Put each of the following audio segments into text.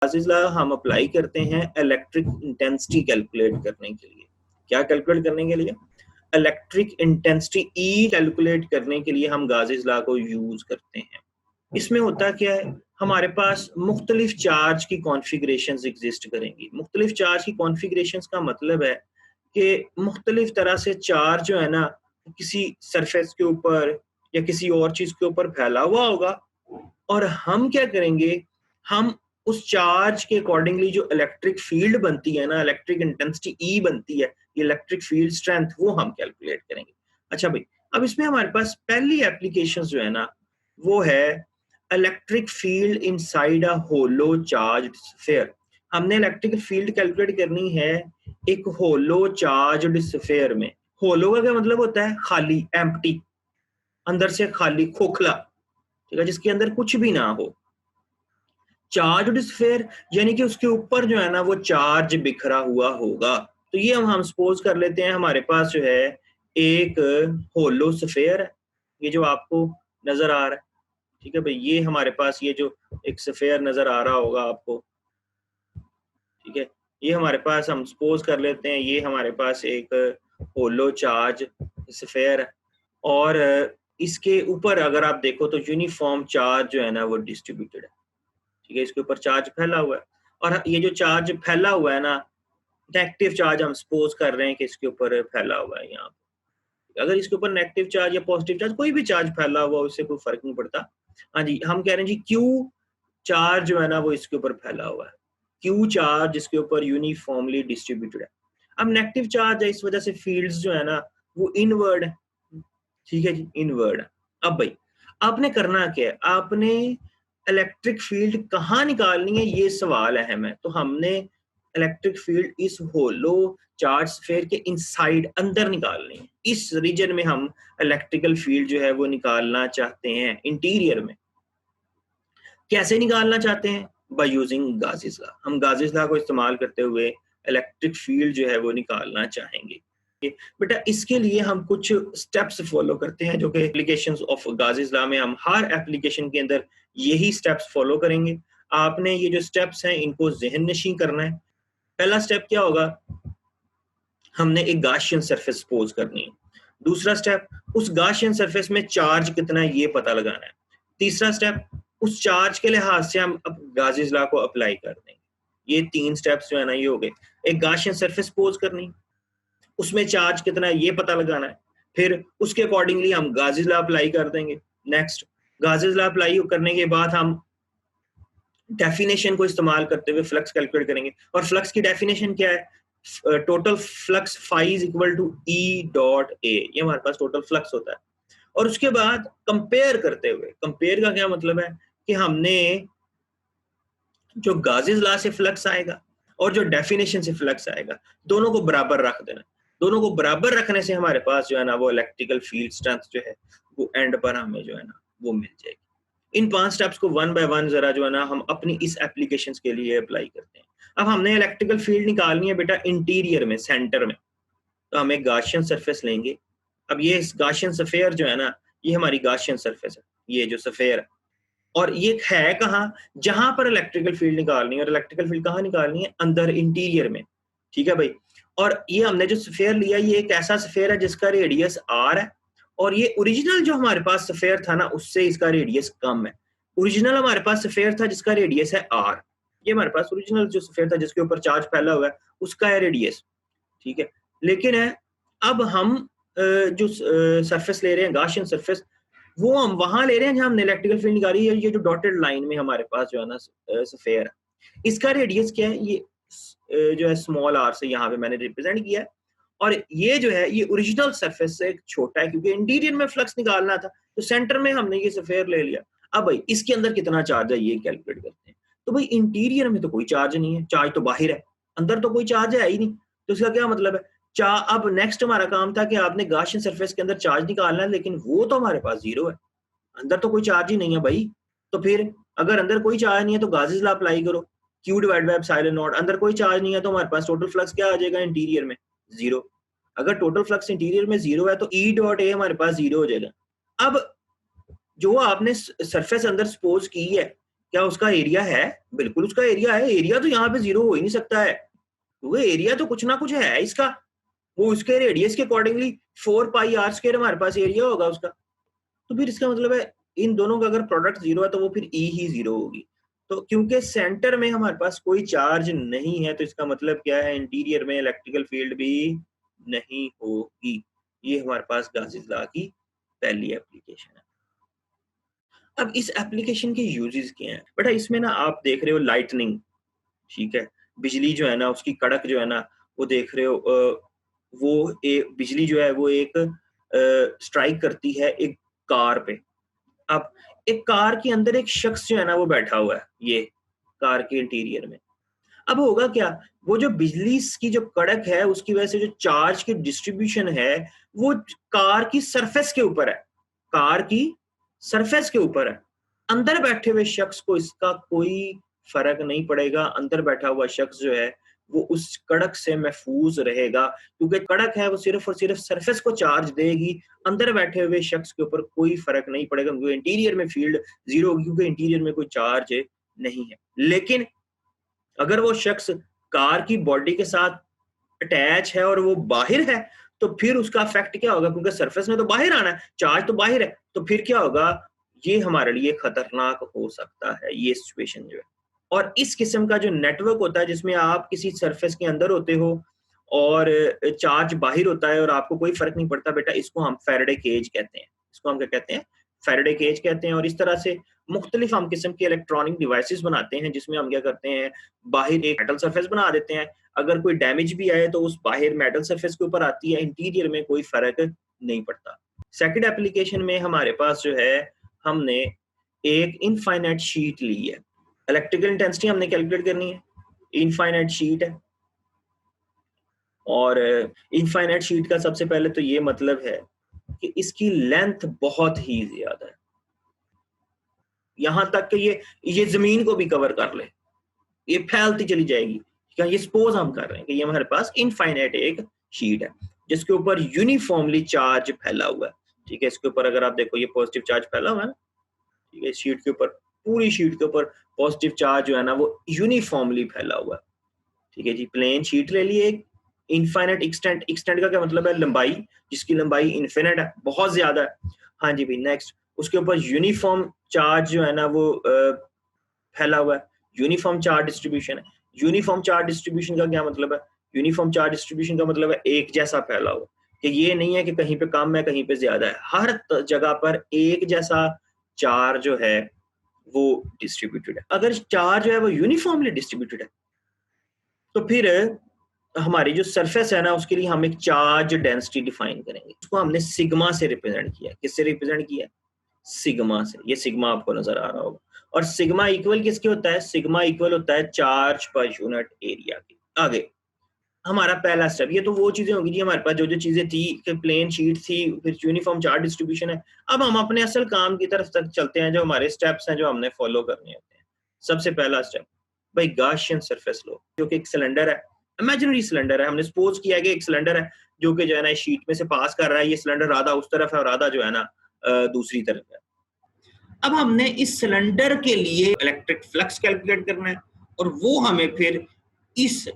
गाज़ीज़ law हम apply करते हैं इलेक्ट्रिक इंटेंसिटी कैलकुलेट करने के लिए। क्या कैलकुलेट करने के लिए? इलेक्ट्रिक इंटेंसिटी ई कैलकुलेट करने के लिए हम गाज़ीज़ लॉ को यूज करते हैं। इसमें होता क्या है, हमारे पास मुख्तलिफ चार्ज की कॉन्फ़िगरेशंस एग्जिस्ट करेंगी। मुख्तलिफ चार्ज की कॉन्फ़िगरेशंस का मतलब है कि मुख्तलिफ तरह से चार्ज जो है ना, किसी सरफेस के ऊपर या किसी और चीज़ के ऊपर फैला हुआ होगा, और हम क्या करेंगे, हम उस चार्ज के अकॉर्डिंगली जो इलेक्ट्रिक फील्ड बनती है ना, इलेक्ट्रिक इंटेंसिटी ई बनती है, इलेक्ट्रिक फील्ड स्ट्रेंथ, वो हम कैलकुलेट करेंगे। अच्छा भाई, अब इसमें हमारे पास पहली एप्लीकेशन जो है ना, वो है electric field inside a hollow charge sphere. हमने इलेक्ट्रिक फील्ड कैलकुलेट करनी है एक होलो चार्ज स्फीयर में। होलो का क्या मतलब होता है? खाली, एम्प्टी, अंदर से खाली, खोखला, ठीक है, जिसके अंदर कुछ भी ना हो। चार्ज स्फीयर यानी कि उसके ऊपर जो है ना वो चार्ज बिखरा हुआ होगा। तो ये हम सपोज कर लेते हैं, हमारे पास जो है एक होलो स्फीयर है, ये जो आपको नजर आ रहा है, ठीक है भाई, ये हमारे पास ये जो एक स्फीयर नजर आ रहा होगा आपको, ठीक है, ये हमारे पास हम सपोज कर लेते हैं, ये हमारे पास एक होलो चार्ज स्फीयर है, और इसके ऊपर अगर आप देखो तो यूनिफॉर्म चार्ज जो है ना वो डिस्ट्रीब्यूटेड है, ठीक है, इसके ऊपर चार्ज फैला हुआ है, और ये जो चार्ज फैला हुआ है ना, नेगेटिव चार्ज हम सपोज कर रहे हैं कि इसके ऊपर फैला हुआ है यहाँ पे। अगर इसके ऊपर नेगेटिव चार्ज या पॉजिटिव चार्ज कोई भी चार्ज फैला हुआ, उससे कोई फर्क नहीं पड़ता। हाँ जी, हम कह रहे हैं जी क्यू चार्ज जो है ना वो इसके ऊपर फैला हुआ है, क्यू चार्ज इसके ऊपर यूनिफॉर्मली डिस्ट्रीब्यूटेड है। अब नेगेटिव चार्ज है, इस वजह से फील्ड्स जो है ना वो इनवर्ड है, ठीक है जी, इनवर्ड है। अब भाई आपने करना क्या है, आपने इलेक्ट्रिक फील्ड कहाँ निकालनी है, ये सवाल अहम है। तो हमने इलेक्ट्रिक फील्ड इस होलो चार्ज स्फीयर के इनसाइड, अंदर निकालनी है। इस रीजन में हम इलेक्ट्रिकल फील्ड जो है वो निकालना चाहते हैं, इंटीरियर में। कैसे निकालना चाहते हैं? By using Gauss's law. हम गाज़ीज़ लॉ को इस्तेमाल करते हुए इलेक्ट्रिक फील्ड जो है वो निकालना चाहेंगे। बेटा इसके लिए हम कुछ स्टेप्स फॉलो करते हैं, जो कि एप्लीकेशंस ऑफ गाज़ीज़ लॉ में हम हर एप्लीकेशन के अंदर यही स्टेप्स फॉलो करेंगे। आपने ये जो स्टेप्स हैं इनको ज़हन नशीं करना है। पहला स्टेप क्या होगा, हमने एक गाशियन सरफेस सपोज करनी है। दूसरा स्टेप, उस गाशियन सरफेस में चार्ज कितना है ये पता लगाना है। तीसरा स्टेप, उस चार्ज के लिहाज से हम अब गाज़ीज़ लॉ को अप्लाई कर देंगे। ये 3 स्टेप्स जो है ना ये हो गए। एक गाशियन सरफेस सपोज करनी, उसमें चार्ज कितना है ये पता लगाना है, फिर उसके अकॉर्डिंगली हम गाज़ीज़ लॉ अप्लाई कर देंगे। नेक्स्ट, गाज़ीज़ लॉ अप्लाई करने के बाद हम डेफिनेशन को इस्तेमाल करते हुए फ्लक्स कैलकुलेट करेंगे, और फ्लक्स की डेफिनेशन क्या है? Total flux phi is equal to E dot A, ये हमारे पास टोटल फ्लक्स होता है। और उसके बाद कंपेयर करते हुए, कंपेयर का क्या मतलब है कि हमने जो गाज़ीज़ लॉ से फ्लक्स आएगा और जो डेफिनेशन से फ्लक्स आएगा, दोनों को बराबर रख देना। दोनों को बराबर रखने से हमारे पास जो है ना वो इलेक्ट्रिकल फील्ड स्ट्रेंथ जो है वो एंड पर हमें जो है ना वो मिल जाएगी। इन 5 स्टेप्स को वन बाय वन जरा जो है ना हम अपनी इस एप्लीकेशंस के लिए अप्लाई करते हैं। अब हमने इलेक्ट्रिकल फील्ड निकालनी है बेटा इंटीरियर में, सेंटर में। तो हम एक गाशियन सरफेस लेंगे। अब ये गाशियन स्फीयर जो है ना, ये हमारी गाशियन सरफेस है, ये जो स्फीयर है, और ये है कहाँ? जहां पर इलेक्ट्रिकल फील्ड निकालनी है, और इलेक्ट्रिकल फील्ड कहाँ निकालनी है? अंदर, इंटीरियर में, ठीक है भाई। और ये हमने जो स्फीयर लिया, ये एक ऐसा स्फीयर है जिसका रेडियस r है, और ये ओरिजिनल जो हमारे पास स्फीयर था ना उससे इसका रेडियस कम है। ओरिजिनल हमारे पास स्फीयर था जिसका रेडियस है r, ये हमारे पास ओरिजिनल जो स्फीयर था जिसके ऊपर चार्ज फैला हुआ है उसका है रेडियस, ठीक है। लेकिन है अब हम जो सरफेस ले रहे हैं, गाशियन सरफेस, वो हम वहां ले रहे हैं जहां हमने इलेक्ट्रिकल फील्ड निकाली है। ये जो डॉटेड लाइन में हमारे पास जो है ना स्फीयर है, इसका रेडियस क्या है? ये जो है स्मॉल r से यहाँ पे मैंने रिप्रेजेंट किया है, और ये जो है ये ओरिजिनल सरफेस से छोटा है, क्योंकि इंटीरियर में फ्लक्स निकालना था, तो सेंटर में हमने ये स्फीयर ले लिया। अब भाई इसके अंदर कितना चार्ज है ये कैलकुलेट करते हैं। तो भाई इंटीरियर में तो कोई चार्ज नहीं है, चार्ज तो बाहर है, अंदर तो कोई चार्ज है ही नहीं। तो इसका क्या मतलब है? अब नेक्स्ट हमारा काम था कि आपने गाशियन सरफेस के अंदर चार्ज निकालना है, लेकिन वो तो हमारे पास 0 है, अंदर तो कोई चार्ज ही नहीं है भाई। तो फिर अगर अंदर कोई चार्ज नहीं है तो गाज़ीज़ लॉ अप्लाई करो, Q divide by epsilon not. अंदर कोई चार्ज नहीं है तो हमारे पास टोटल फ्लक्स क्या आ जाएगा इंटीरियर में? 0। अगर टोटल फ्लक्स इंटीरियर में 0 है तो E डॉट A हमारे पास 0 हो जाएगा। अब जो आपने सरफेस अंदर सपोज की है, क्या उसका एरिया है? बिल्कुल उसका एरिया है। एरिया तो यहाँ पे 0 हो ही नहीं सकता है, क्योंकि एरिया तो कुछ ना कुछ है इसका। वो उसके रेडियस के अकॉर्डिंगली 4 पाई आर स्क्वायर हमारे पास एरिया होगा उसका। तो फिर इसका मतलब है इन दोनों का अगर प्रोडक्ट 0 है तो वो फिर ई ही 0 होगी। तो क्योंकि सेंटर में हमारे पास कोई चार्ज नहीं है, तो इसका मतलब क्या है, इंटीरियर में इलेक्ट्रिकल फील्ड भी नहीं होगी। ये हमारे पास गाउस लॉ की पहली एप्लीकेशन है। अब इस एप्लीकेशन के यूजेस क्या हैं? बेटा इसमें ना आप देख रहे हो लाइटनिंग, ठीक है, बिजली जो है ना उसकी कड़क जो है ना, वो देख रहे हो वो बिजली जो है वो एक स्ट्राइक करती है एक कार पे। अब एक कार के अंदर एक शख्स जो है ना वो बैठा हुआ है, ये कार के इंटीरियर में। अब होगा क्या, वो जो बिजली की जो कड़क है उसकी वजह से जो चार्ज की डिस्ट्रीब्यूशन है वो कार की सरफेस के ऊपर है, कार की सरफेस के ऊपर है। अंदर बैठे हुए शख्स को इसका कोई फर्क नहीं पड़ेगा। अंदर बैठा हुआ शख्स जो है वो उस कड़क से महफूज रहेगा, क्योंकि कड़क है वो सिर्फ और सिर्फ सरफेस को चार्ज देगी। अंदर बैठे हुए शख्स के ऊपर कोई फर्क नहीं पड़ेगा, क्योंकि इंटीरियर में फील्ड 0 होगी, क्योंकि इंटीरियर में कोई चार्ज नहीं है। लेकिन अगर वो शख्स कार की बॉडी के साथ अटैच है और वो बाहर है, तो फिर उसका इफेक्ट क्या होगा, क्योंकि सरफेस में तो बाहर आना है, चार्ज तो बाहर है, तो फिर क्या होगा, ये हमारे लिए खतरनाक हो सकता है ये सिचुएशन जो है। और इस किस्म का जो नेटवर्क होता है जिसमें आप किसी सरफेस के अंदर होते हो और चार्ज बाहर होता है और आपको कोई फर्क नहीं पड़ता, बेटा इसको हम फैराडे केज कहते हैं। इसको हम क्या कहते हैं? फैराडे केज कहते हैं। और इस तरह से मुख्तलिफ हम किस्म के इलेक्ट्रॉनिक डिवाइसेस बनाते हैं जिसमें हम क्या करते हैं, बाहर एक मेटल सरफेस बना देते हैं। अगर कोई डैमेज भी आए तो उस बाहर मेटल सरफेस के ऊपर आती है, इंटीरियर में कोई फर्क नहीं पड़ता। सेकंड एप्लीकेशन में हमारे पास जो है, हमने एक इनफाइनाइट शीट ली है, इलेक्ट्रिकल इंटेंसिटी हमने कैलकुलेट करनी है, इनफाइनाइट शीट है। और इनफाइनाइट शीट का सबसे पहले तो ये मतलब है कि इसकी लेंथ बहुत ही ज्यादा है, यहां तक कि ये जमीन को भी कवर कर ले, ये फैलती चली जाएगी। क्या ये सपोज हम कर रहे हैं कि ये हमारे पास इनफाइनाइट एक शीट है जिसके ऊपर यूनिफॉर्मली चार्ज फैला हुआ है, ठीक है। इसके ऊपर अगर आप देखो ये पॉजिटिव चार्ज फैला हुआ है, ठीक है। शीट के ऊपर, पूरी शीट के ऊपर पॉजिटिव चार्ज जो है ना वो यूनिफॉर्मली फैला हुआ है, ठीक है जी। प्लेन शीट ले लिए एक, इनफाइनाइट एक्सटेंट, एक्सटेंट का क्या मतलब है, लंबाई, जिसकी लंबाई इन्फिनिट है, बहुत ज्यादा है। हाँ जी भाई, नेक्स्ट उसके ऊपर यूनिफॉर्म चार्ज जो है ना वो फैला हुआ है, यूनिफॉर्म चार्ज डिस्ट्रीब्यूशन है। यूनिफॉर्म चार्ज डिस्ट्रीब्यूशन का क्या मतलब है, यूनिफॉर्म चार्ज डिस्ट्रीब्यूशन का मतलब है एक जैसा फैला हुआ, कि ये नहीं है कि कहीं पे कम है कहीं पे ज्यादा है, हर जगह पर एक जैसा चार्ज जो है वो डिस्ट्रीब्यूटेड है। अगर चार्ज जो है वो यूनिफॉर्मली डिस्ट्रीब्यूटेड है तो फिर हमारी जो सरफेस है ना उसके लिए हम एक चार्ज डेंसिटी डिफाइन करेंगे। उसको हमने सिग्मा से रिप्रेजेंट किया। किससे रिप्रेजेंट किया? सिग्मा से। ये सिग्मा आपको नजर आ रहा होगा। और सिग्मा इक्वल किसके होता है? सिग्मा इक्वल होता है चार्ज पर यूनिट एरिया के। आगे हमारा पहला स्टेप, ये तो वो चीजें होंगी जी हमारे पास जो जो चीजें थी कि प्लेन शीट थी, फिर यूनिफॉर्म चार्ज डिस्ट्रीब्यूशन है। अब हम अपने असल काम की तरफ तक चलते हैं, जो हमारे स्टेप्स हैं जो हमने फॉलो करने होते हैं। सबसे पहला स्टेप भाई गाशियन सरफेस लो, जो कि एक सिलेंडर है, इमेजिनरी सिलेंडर है। हमने सपोज किया है कि एक सिलेंडर है जो कि जो है ना शीट में से पास कर रहा है। ये सिलेंडर आधा उस तरफ है और आधा जो है ना दूसरी तरफ है। अब हमने इस सिलेंडर के लिए इलेक्ट्रिक फ्लक्स कैलकुलेट करना है और वो हमें फिर इस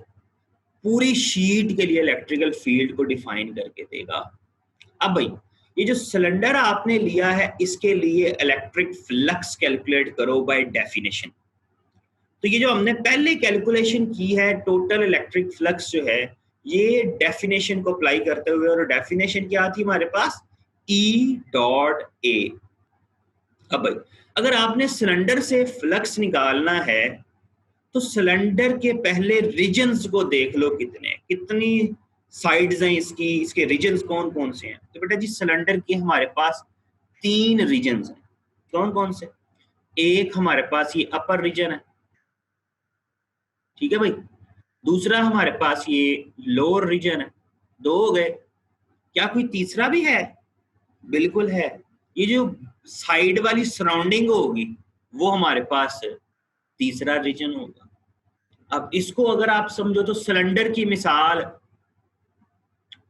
पूरी शीट के लिए इलेक्ट्रिकल फील्ड को डिफाइन करके देगा। अब भाई ये जो सिलेंडर आपने लिया है इसके लिए इलेक्ट्रिक फ्लक्स कैलकुलेट करो बाय डेफिनेशन। तो ये जो हमने पहले कैलकुलेशन की है टोटल इलेक्ट्रिक फ्लक्स जो है, ये डेफिनेशन को अप्लाई करते हुए, और डेफिनेशन क्या थी हमारे पास, E डॉट A। अब भाई अगर आपने सिलेंडर से फ्लक्स निकालना है तो सिलेंडर के पहले रीजन्स को देख लो, कितनी साइड्स हैं इसकी, इसके रीजन्स कौन कौन से हैं। तो बेटा जी सिलेंडर के हमारे पास 3 रीजन्स हैं। कौन कौन से? एक हमारे पास ये अपर रीजन है, ठीक है भाई। दूसरा हमारे पास ये लोअर रीजन है। 2 हो गए। क्या कोई तीसरा भी है? बिल्कुल है। ये जो साइड वाली सराउंडिंग होगी वो हमारे पास तीसरा रीजन होगा। अब इसको अगर आप समझो तो सिलेंडर की मिसाल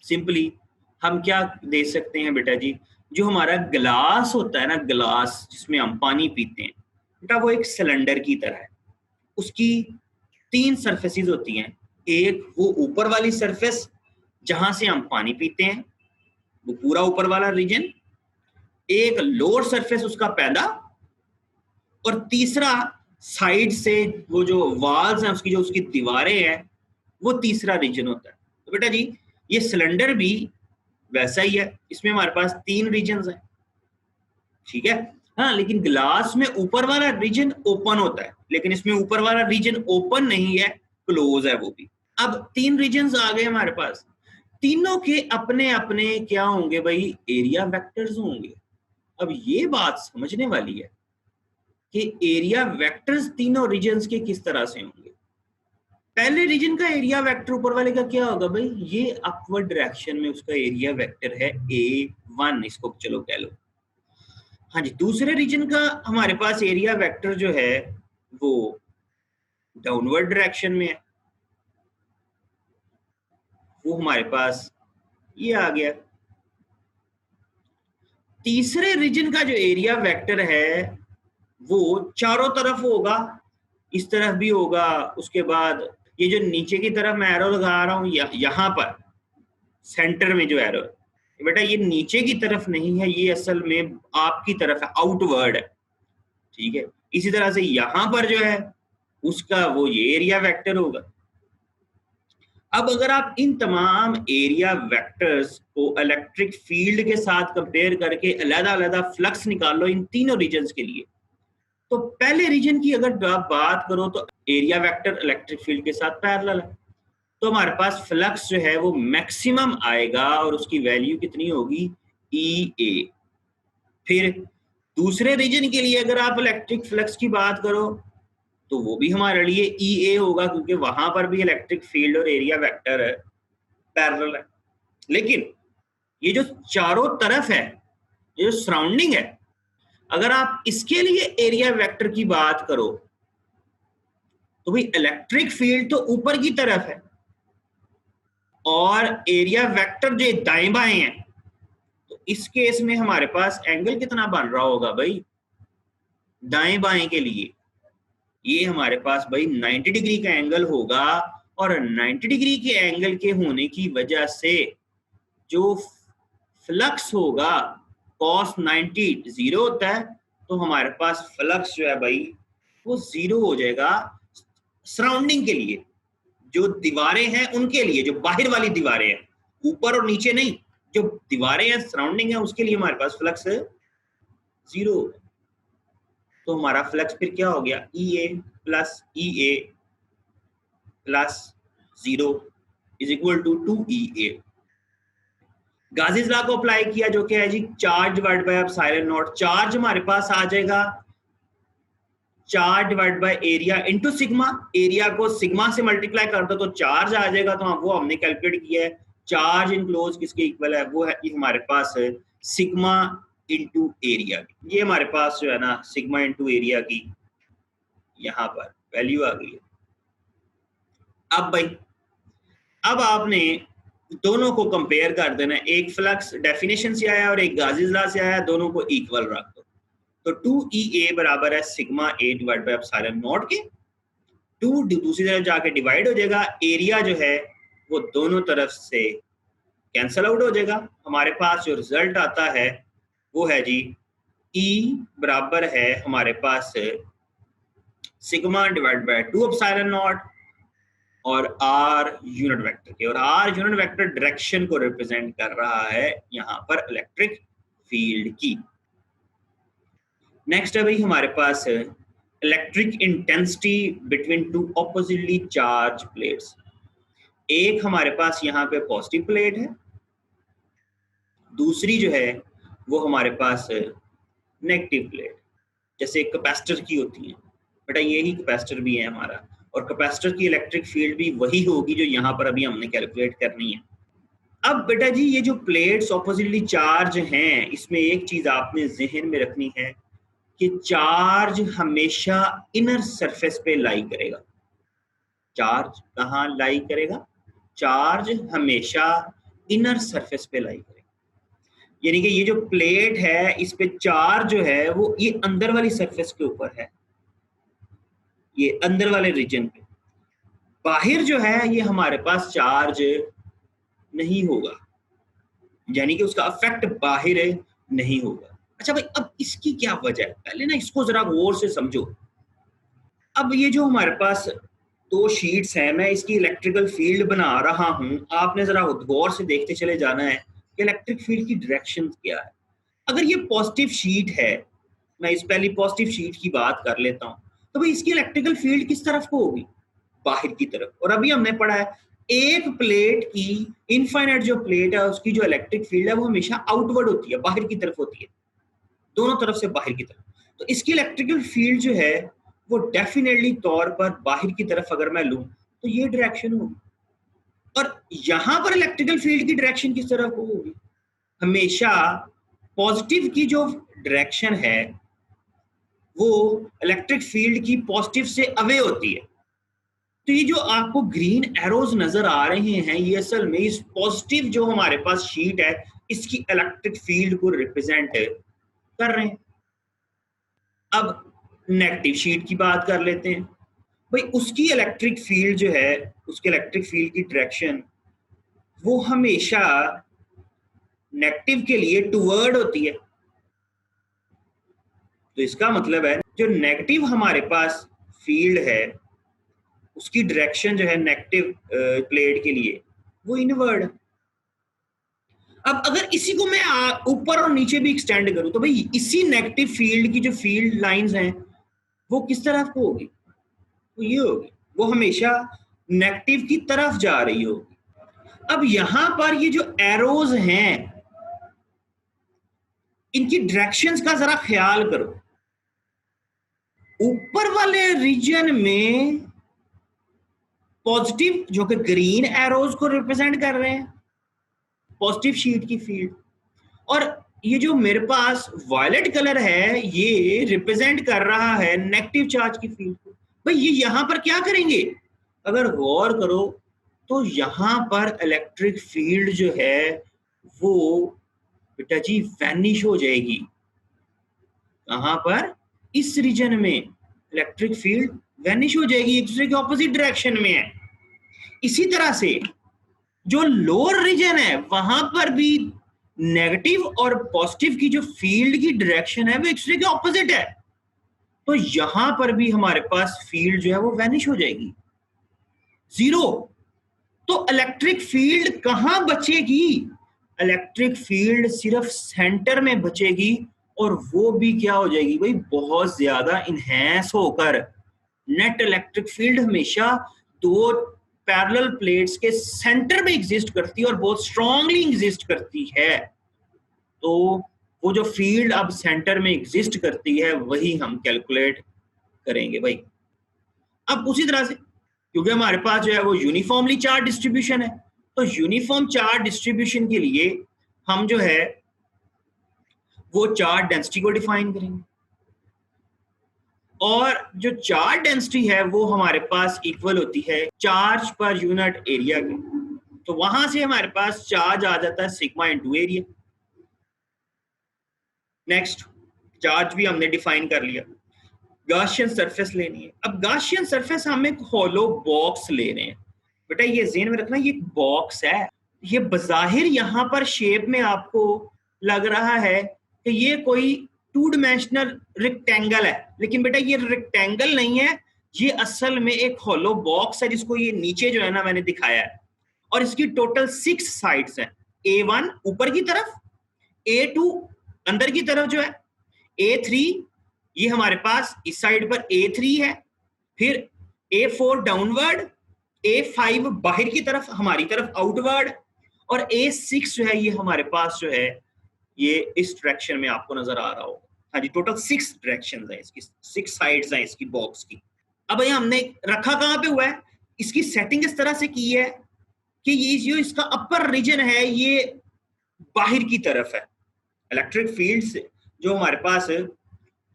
सिंपली हम क्या दे सकते हैं बेटा जी, जो हमारा गिलास होता है ना, गिलास जिसमें हम पानी पीते हैं, बेटा वो एक सिलेंडर की तरह है, उसकी 3 सरफेसेस होती हैं। एक वो ऊपर वाली सरफेस जहां से हम पानी पीते हैं, वो पूरा ऊपर वाला रीजन, एक लोअर सरफेस उसका पैदा, और तीसरा साइड से वो जो वॉल्स हैं उसकी, जो उसकी दीवारें हैं, वो तीसरा रीजन होता है। तो बेटा जी ये सिलेंडर भी वैसा ही है, इसमें हमारे पास 3 रीजन्स हैं, ठीक है। हाँ, लेकिन ग्लास में ऊपर वाला रीजन ओपन होता है, लेकिन इसमें ऊपर वाला रीजन ओपन नहीं है, क्लोज है वो भी। अब 3 रीजन्स आ गए हमारे पास, तीनों के अपने अपने क्या होंगे भाई, एरिया वेक्टर्स होंगे। अब ये बात समझने वाली है कि एरिया वेक्टर्स तीनों रीजन्स के किस तरह से होंगे। पहले रीजन का एरिया वेक्टर ऊपर वाले का क्या होगा भाई, ये अपवर्ड डायरेक्शन में उसका एरिया वेक्टर है A1, इसको चलो कह लो। हाँ जी, दूसरे रीजन का हमारे पास एरिया वेक्टर जो है वो डाउनवर्ड डायरेक्शन में है, वो हमारे पास ये आ गया। तीसरे रीजन का जो एरिया वेक्टर है वो चारों तरफ होगा, इस तरफ भी होगा, उसके बाद ये जो नीचे की तरफ मैं एरो लगा रहा हूं, यहां पर सेंटर में जो एरो है बेटा, ये नीचे की तरफ नहीं है, ये असल में आपकी तरफ है, आउटवर्ड है, ठीक है। इसी तरह से यहां पर जो है उसका वो ये एरिया वेक्टर होगा। अब अगर आप इन तमाम एरिया वेक्टर्स को इलेक्ट्रिक फील्ड के साथ कंपेयर करके अलग-अलग फ्लक्स निकाल लो इन तीनों रीजन्स के लिए, तो पहले रीजन की अगर आप बात करो तो एरिया वेक्टर इलेक्ट्रिक फील्ड के साथ पैरेलल है, तो हमारे पास फ्लक्स जो है वो मैक्सिमम आएगा और उसकी वैल्यू कितनी होगी, EA। फिर दूसरे रीजन के लिए अगर आप इलेक्ट्रिक फ्लक्स की बात करो तो वो भी हमारे लिए EA होगा, क्योंकि वहां पर भी इलेक्ट्रिक फील्ड और एरिया वेक्टर है, पैरेलल है। लेकिन ये जो चारों तरफ है, ये जो सराउंडिंग है, अगर आप इसके लिए एरिया वेक्टर की बात करो तो भाई इलेक्ट्रिक फील्ड तो ऊपर की तरफ है और एरिया वेक्टर जो दाएं बाएं हैं, तो इस केस में हमारे पास एंगल कितना बन रहा होगा भाई, दाएं बाएं के लिए ये हमारे पास भाई 90 डिग्री का एंगल होगा, और 90 डिग्री के एंगल के होने की वजह से जो फ्लक्स होगा cos 90 0 होता है, तो हमारे पास फ्लक्स जो है भाई वो 0 हो जाएगा सराउंडिंग के लिए, जो दीवारें हैं उनके लिए, जो बाहर वाली दीवारें हैं, ऊपर और नीचे नहीं, जो दीवारें हैं सराउंडिंग है उसके लिए हमारे पास फ्लक्स 0 होगा। तो हमारा फ्लक्स फिर क्या हो गया, EA plus EA plus 0 is equal to 2EA। Gauss's law को अप्लाई किया जो कि है जी charge divide by epsilon naught, charge हमारे पास आ जाएगा charge divide by area into sigma, area को सिग्मा से मल्टीप्लाई कर दो तो चार्ज आ जाएगा, तो वो हमने कैलकुलेट किया है। चार्ज इनक्लोज किसके इक्वल है, वो है हमारे पास है सिग्मा इनटू एरिया, ये हमारे पास जो है ना सिग्मा इनटू एरिया की यहाँ पर वैल्यू आ गई है। अब भाई अब आपने दोनों को कंपेयर कर देना, एक फ्लक्स डेफिनेशन से आया और एक गाजीज लॉ से आया, दोनों को इक्वल रख दो, तो 2EA बराबर है sigma A divide by epsilon not के, 2 दूसरी तरफ जाके डिवाइड हो जाएगा, एरिया जो है वो दोनों तरफ से कैंसल आउट हो जाएगा, हमारे पास जो रिजल्ट आता है वो है जी E बराबर है हमारे पास sigma divide by 2 epsilon naught और R यूनिट वेक्टर के, और R यूनिट वेक्टर डायरेक्शन को रिप्रेजेंट कर रहा है यहाँ पर इलेक्ट्रिक फील्ड की। नेक्स्ट है भाई हमारे पास electric intensity between two oppositely charge plates. एक हमारे पास यहाँ पे पॉजिटिव प्लेट है, दूसरी जो है वो हमारे पास नेगेटिव प्लेट, जैसे कैपेसिटर की होती है बेटा, यही कैपेसिटर भी है हमारा, और कैपेसिटर की इलेक्ट्रिक फील्ड भी वही होगी जो यहाँ पर अभी हमने कैलकुलेट करनी है। अब बेटा जी ये जो प्लेट्स ऑपोजिटली चार्ज हैं, इसमें एक चीज आपने जहन में रखनी है कि चार्ज हमेशा इनर सरफेस पे लाई करेगा। चार्ज कहाँ लाई करेगा, चार्ज हमेशा इनर सरफेस पे लाई करेगा, यानी कि ये जो प्लेट है इस पे चार्ज जो है वो ये अंदर वाली सरफेस के ऊपर है, ये अंदर वाले रीजन पे। बाहर जो है ये हमारे पास चार्ज नहीं होगा, यानी कि उसका अफेक्ट बाहर नहीं होगा। अच्छा भाई, अब इसकी क्या वजह है, पहले ना इसको जरा गौर से समझो। अब ये जो हमारे पास दो शीट्स हैं, मैं इसकी इलेक्ट्रिकल फील्ड बना रहा हूं, आपने जरा गौर से देखते चले जाना है कि इलेक्ट्रिक फील्ड की डायरेक्शन क्या है। अगर ये पॉजिटिव शीट है, मैं इस पहली पॉजिटिव शीट की बात कर लेता हूं, तो भाई इसकी इलेक्ट्रिकल फील्ड किस तरफ को होगी, बाहर की तरफ। और अभी हमने पढ़ा है एक प्लेट की, इनफाइनाइट जो प्लेट है उसकी जो इलेक्ट्रिक फील्ड है वो हमेशा आउटवर्ड होती है, बाहर की तरफ होती है, दोनों तरफ से बाहर की तरफ। तो इसकी इलेक्ट्रिकल फील्ड जो है वो डेफिनेटली तौर पर बाहर की तरफ अगर मैं लूं तो ये डायरेक्शन होगी। और यहां पर इलेक्ट्रिकल फील्ड की डायरेक्शन किस तरफ को होगी, हमेशा पॉजिटिव की जो डायरेक्शन है वो इलेक्ट्रिक फील्ड की पॉजिटिव से अवे होती है। तो ये जो आपको ग्रीन एरोज नजर आ रहे हैं, ये असल में इस पॉजिटिव जो हमारे पास शीट है इसकी इलेक्ट्रिक फील्ड को रिप्रेजेंट कर रहे हैं। अब नेगेटिव शीट की बात कर लेते हैं। भाई उसकी इलेक्ट्रिक फील्ड जो है, उसके इलेक्ट्रिक फील्ड की डायरेक्शन वो हमेशा नेगेटिव के लिए टुवर्ड होती है। तो इसका मतलब है जो नेगेटिव हमारे पास फील्ड है उसकी डायरेक्शन जो है नेगेटिव प्लेट के लिए वो इनवर्ड। अब अगर इसी को मैं ऊपर और नीचे भी एक्सटेंड करूं तो भाई इसी नेगेटिव फील्ड की जो फील्ड लाइंस हैं वो किस तरफ को होगी, तो ये होगी, वो हमेशा नेगेटिव की तरफ जा रही होगी। अब यहां पर ये जो एरोज हैं इनकी डायरेक्शंस का जरा ख्याल करो। ऊपर वाले रीजन में पॉजिटिव जो कि ग्रीन एरोज को रिप्रेजेंट कर रहे हैं, पॉजिटिव शीट की फील्ड, और ये जो मेरे पास वायलेट कलर है ये रिप्रेजेंट कर रहा है नेगेटिव चार्ज की फील्ड को। भाई ये यहां पर क्या करेंगे, अगर गौर करो तो यहां पर इलेक्ट्रिक फील्ड जो है वो बेटा जी वैनिश हो जाएगी। कहां पर, इस रीजन में इलेक्ट्रिक फील्ड वैनिश हो जाएगी, एक दूसरे के ऑपोजिट डायरेक्शन में है। इसी तरह से जो लोअर रीजन है वहां पर भी नेगेटिव और पॉजिटिव की जो फील्ड की डायरेक्शन है वो एक दूसरे के ऑपोजिट है। तो यहां पर भी हमारे पास फील्ड जो है वो वैनिश हो जाएगी, जीरो। तो इलेक्ट्रिक फील्ड कहां बचेगी, इलेक्ट्रिक फील्ड सिर्फ सेंटर में बचेगी, और वो भी क्या हो जाएगी भाई, बहुत ज्यादा इनहेंस होकर। नेट इलेक्ट्रिक फील्ड हमेशा दो पैरेलल प्लेट्स के सेंटर में एग्जिस्ट करती है और बहुत स्ट्रांगली एग्जिस्ट करती है। तो वो जो फील्ड अब सेंटर में एग्जिस्ट करती है वही हम कैलकुलेट करेंगे भाई। अब उसी तरह से क्योंकि हमारे पास जो है वो यूनिफॉर्मली चार्ज डिस्ट्रीब्यूशन है, तो यूनिफॉर्म चार्ज डिस्ट्रीब्यूशन के लिए हम जो है वो चार्ज डेंसिटी को डिफाइन करेंगे, और जो चार्ज डेंसिटी है वो हमारे पास इक्वल होती है चार्ज पर यूनिट एरिया के। तो वहां से हमारे पास चार्ज आ जाता है sigma into area. Next, charge भी हमने डिफाइन कर लिया। गॉसियन सरफेस लेनी है। अब गॉसियन सरफेस हम एक होलो बॉक्स ले रहे हैं। बेटा ये ज़हन में रखना, ये बॉक्स है, ये बज़ाहिर यहाँ पर शेप में आपको लग रहा है कि ये कोई टू डिमेंशनल रेक्टेंगल है, लेकिन बेटा ये रेक्टेंगल नहीं है, ये असल में एक होलो बॉक्स है जिसको ये नीचे जो है ना मैंने दिखाया है, और इसकी टोटल 6 साइड्स हैं। A1 ऊपर की तरफ, A2 अंदर की तरफ जो है, A3 ये हमारे पास इस साइड पर A3 है, फिर A4 डाउनवर्ड, A5 बाहर की तरफ हमारी तरफ आउटवर्ड, और A6 जो है ये हमारे पास जो है ये इस डायरेक्शन में आपको नजर आ रहा होगा। हाँ जी, टोटल 6 डायरेक्शंस हैं इसकी, 6 साइड्स हैं इसकी बॉक्स की। अब ये हमने रखा कहाँ पे हुआ है, इसकी सेटिंग इस तरह से की है कि ये जो इसका अपर रीजन है ये बाहर की तरफ है। इलेक्ट्रिक फील्ड से जो हमारे पास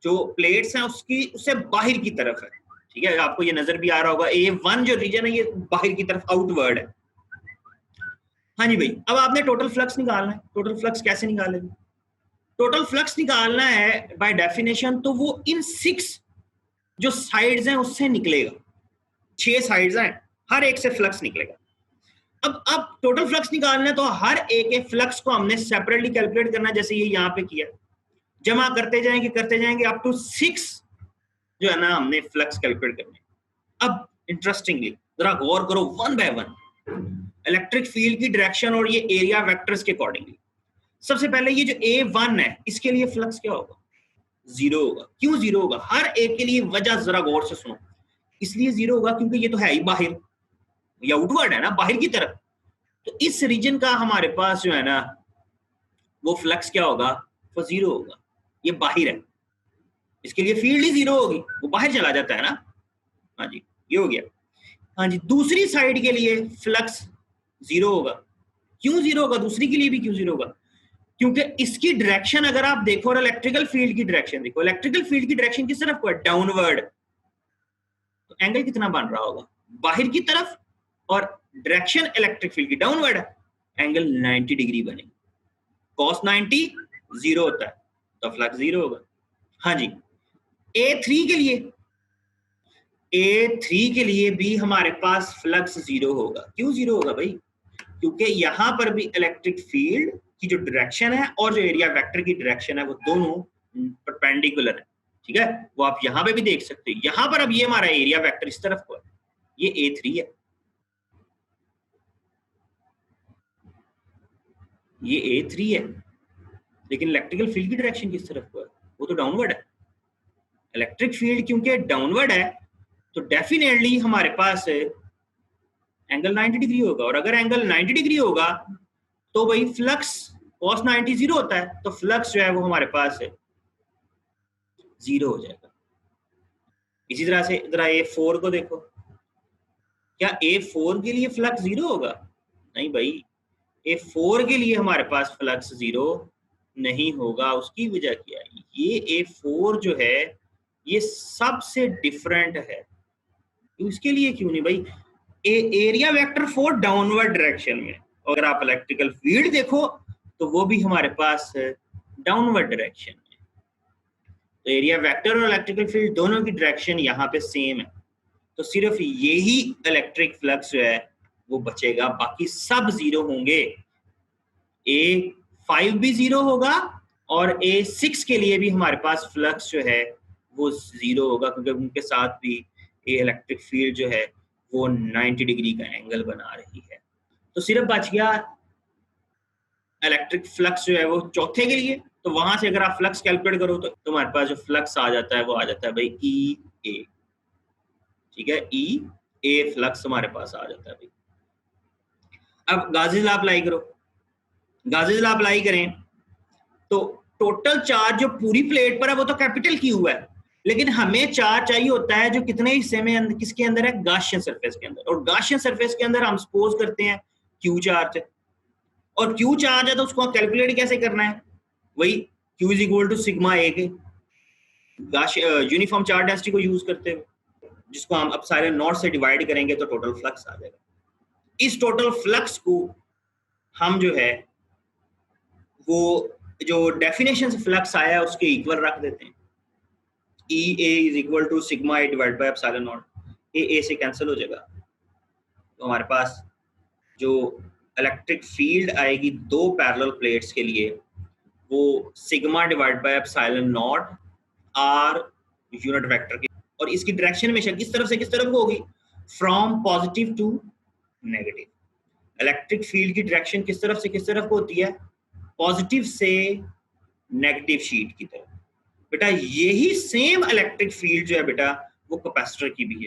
जो प्लेट्स हैं उसकी उससे बाहर की तरफ है, ठीक है, आपको ये नजर भी आ रहा होगा। A1 जो रीजन है ये बाहर की तरफ आउटवर्ड है। हाँ जी भाई, अब आपने टोटल फ्लक्स निकालना है। टोटल फ्लक्स कैसे निकालेंगे, टोटल फ्लक्स निकालना है बाय डेफिनेशन तो वो इन 6 जो साइड्स हैं उससे निकलेगा, 6 साइड्स हैं, हर एक से फ्लक्स निकलेगा। अब टोटल फ्लक्स निकालना है तो हर एक फ्लक्स को हमने सेपरेटली कैलकुलेट करना है, जैसे ये यहाँ पे किया, जमा करते जाएंगे अप टू 6 जो है ना हमने फ्लक्स कैलकुलेट करने। अब इंटरेस्टिंगली जरा गौर करो one by one electric field की डायरेक्शन और ये एरिया वेक्टर्स के अकॉर्डिंगली। सबसे पहले ये जो A1 है इसके लिए फ्लक्स क्या होगा, 0 होगा। क्यों 0 होगा, हर एक के लिए वजह जरा गौर से सुनो। इसलिए 0 होगा क्योंकि ये तो है ही बाहर, या आउटवर्ड है ना, बाहर की तरफ। तो इस रीजन का हमारे पास जो है ना वो फ्लक्स क्या होगा, वो 0 होगा। ये बाहर है, इसके लिए फील्ड ही 0 होगी, वो बाहर चला जाता है ना। हाँ जी, ये हो गया। हाँ जी, दूसरी साइड के लिए फ्लक्स 0 होगा। क्यों 0 होगा, दूसरी के लिए भी क्यों 0 होगा, क्योंकि इसकी डायरेक्शन अगर आप देखो और इलेक्ट्रिकल फील्ड की डायरेक्शन देखो, इलेक्ट्रिकल फील्ड की डायरेक्शन किस तरफ है, डाउनवर्ड। तो एंगल कितना बन रहा होगा, बाहर की तरफ, और डायरेक्शन इलेक्ट्रिक फील्ड की डाउनवर्ड है, एंगल 90 डिग्री बनेगा। cos 90 0 होता है तो फ्लक्स 0 होगा। हाँ जी, A3 के लिए भी हमारे पास फ्लक्स 0 होगा। क्यों 0 होगा भाई, क्योंकि यहां पर भी इलेक्ट्रिक फील्ड की जो डायरेक्शन है और जो एरिया वेक्टर की डायरेक्शन है वो दोनों परपेंडिकुलर है। ठीक है, वो आप यहां पे भी देख सकते हैं। यहां पर अब ये हमारा एरिया वेक्टर इस तरफ को है, ये A3 है, ये A3 है, लेकिन इलेक्ट्रिकल फील्ड की डायरेक्शन किस तरफ को है, वो तो डाउनवर्ड है। इलेक्ट्रिक फील्ड क्योंकि डाउनवर्ड है तो डेफिनेटली हमारे पास एंगल 90 डिग्री होगा, और अगर एंगल 90 डिग्री होगा तो भाई फ्लक्स cos 90 0 होता है, तो फ्लक्स जो है वो हमारे पास 0 हो जाएगा। इसी तरह से इधर A4 को देखो, क्या A4 के लिए फ्लक्स 0 होगा, नहीं भाई, A4 के लिए हमारे पास फ्लक्स 0 नहीं होगा। उसकी वजह क्या है, ये A4 जो है ये सबसे डिफरेंट है। इसके लिए क्यों नहीं भाई, एरिया वेक्टर 4 डाउनवर्ड डायरेक्शन में, अगर आप इलेक्ट्रिकल फील्ड देखो तो वो भी हमारे पास डाउनवर्ड डायरेक्शन में। तो एरिया वेक्टर और इलेक्ट्रिकल फील्ड दोनों की डायरेक्शन यहाँ पे सेम है, तो सिर्फ यही इलेक्ट्रिक फ्लक्स जो है वो बचेगा, बाकी सब 0 होंगे। A5 भी 0 होगा और A6 के लिए भी हमारे पास फ्लक्स जो है वो 0 होगा, क्योंकि उनके साथ भी इलेक्ट्रिक फील्ड जो है वो 90 डिग्री का एंगल बना रही है। तो सिर्फ बच गया इलेक्ट्रिक फ्लक्स जो है वो चौथे के लिए। तो वहां से अगर आप फ्लक्स कैलकुलेट करो तो तुम्हारे पास जो फ्लक्स आ जाता है वो आ जाता है भाई EA। ठीक है, EA फ्लक्स हमारे पास आ जाता है भाई। अब गाज़ी लॉ अप्लाई करो, गाज़ी लॉ अप्लाई करें तो टोटल चार्ज जो पूरी प्लेट पर है वो तो कैपिटल Q है, लेकिन हमें चार्ज चाहिए होता है जो कितने हिस्से में, किसके अंदर है, गाशियन सरफेस के अंदर। और गाशियन सरफेस के अंदर हम सपोज करते हैं Q चार्ज है, और Q चार्ज है तो उसको कैलकुलेट कैसे करना है, वही Q is equal to sigma A के यूनिफॉर्म चार्ज डेंसिटी को यूज करते हुए, जिसको हम एप्सिलॉन नॉट से डिवाइड करेंगे तो टोटल फ्लक्स आ जाएगा। इस टोटल फ्लक्स को हम जो है वो जो डेफिनेशन से फ्लक्स आया है उसके इक्वल रख देते हैं, EA is equal to sigma A divide by epsilon naught. A से कैंसिल हो जाएगा, तो हमारे पास जो इलेक्ट्रिक फील्ड आएगी दो पैरेलल प्लेट्स के लिए वो sigma divide by epsilon not R unit vector की, और इसकी डायरेक्शन हमेशा किस तरफ से किस तरफ होगी, from positive to negative. Electric field की डायरेक्शन किस तरफ से किस तरफ को होती है, पॉजिटिव से नेगेटिव शीट की तरफ। बेटा यही सेम इलेक्ट्रिक फील्ड जो है बेटा वो कैपेसिटर की भी है।